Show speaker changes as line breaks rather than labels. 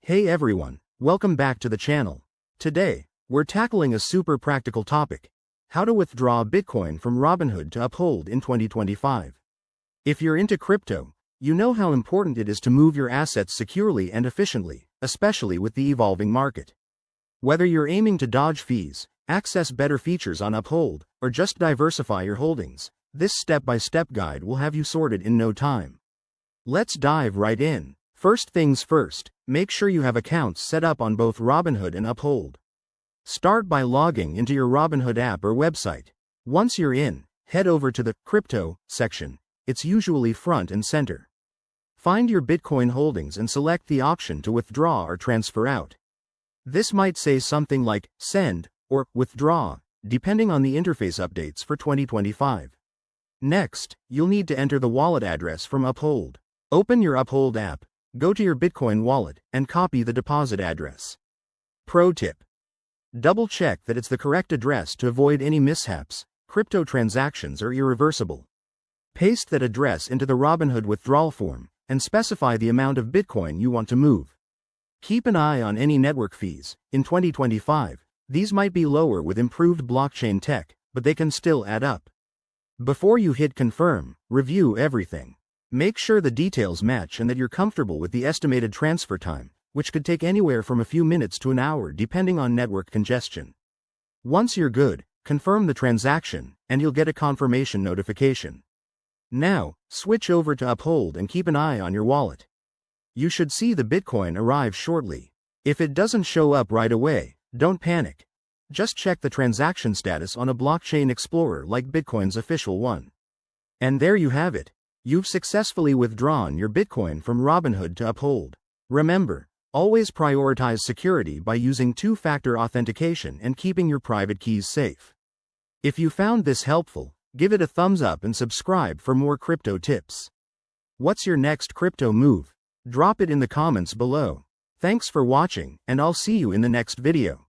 Hey everyone, welcome back to the channel. Today, we're tackling a super practical topic: how to withdraw Bitcoin from Robinhood to Uphold in 2025. If you're into crypto, you know how important it is to move your assets securely and efficiently, especially with the evolving market. Whether you're aiming to dodge fees, access better features on Uphold, or just diversify your holdings, this step-by-step guide will have you sorted in no time. Let's dive right in. First things first, make sure you have accounts set up on both Robinhood and Uphold. Start by logging into your Robinhood app or website. Once you're in, head over to the Crypto section. It's usually front and center. Find your Bitcoin holdings and select the option to withdraw or transfer out. This might say something like Send or Withdraw, depending on the interface updates for 2025. Next, you'll need to enter the wallet address from Uphold. Open your Uphold app, go to your Bitcoin wallet, and copy the deposit address. Pro tip: double-check that it's the correct address to avoid any mishaps. Crypto transactions are irreversible. Paste that address into the Robinhood withdrawal form, and specify the amount of Bitcoin you want to move. Keep an eye on any network fees. In 2025, these might be lower with improved blockchain tech, but they can still add up. Before you hit confirm, review everything. Make sure the details match and that you're comfortable with the estimated transfer time, which could take anywhere from a few minutes to an hour depending on network congestion. Once you're good, confirm the transaction, and you'll get a confirmation notification. Now, switch over to Uphold and keep an eye on your wallet. You should see the Bitcoin arrive shortly. If it doesn't show up right away, don't panic. Just check the transaction status on a blockchain explorer like Bitcoin's official one. And there you have it. You've successfully withdrawn your Bitcoin from Robinhood to Uphold. Remember, always prioritize security by using two-factor authentication and keeping your private keys safe. If you found this helpful, give it a thumbs up and subscribe for more crypto tips. What's your next crypto move? Drop it in the comments below. Thanks for watching, and I'll see you in the next video.